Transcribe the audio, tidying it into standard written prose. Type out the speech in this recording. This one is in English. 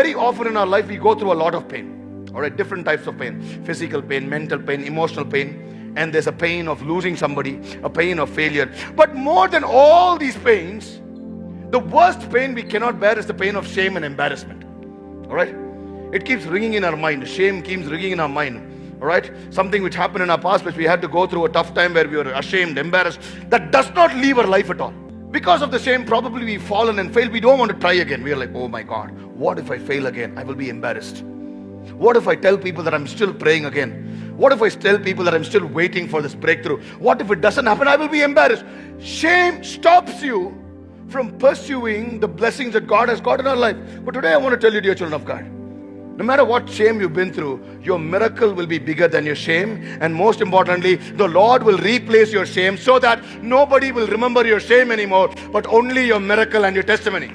very often in our life we go through a lot of pain. All right, different types of pain: physical pain, mental pain, emotional pain, and there's a pain of losing somebody, a pain of failure. But more than all these pains, the worst pain we cannot bear is the pain of shame and embarrassment. All right, it keeps ringing in our mind. Shame keeps ringing in our mind. All right, something which happened in our past, which we had to go through a tough time where we were ashamed, embarrassed, that does not leave our life at all. Because of the shame, probably we've fallen and failed. We don't want to try again. We are like, oh my God, what if I fail again? I will be embarrassed. What if I tell people that I'm still praying again? What if I tell people that I'm still waiting for this breakthrough? What if it doesn't happen? I will be embarrassed. Shame stops you from pursuing the blessings that God has got in our life. But today I want to tell you, dear children of God, no matter what shame you've been through, your miracle will be bigger than your shame. And most importantly, the Lord will replace your shame so that nobody will remember your shame anymore, but only your miracle and your testimony.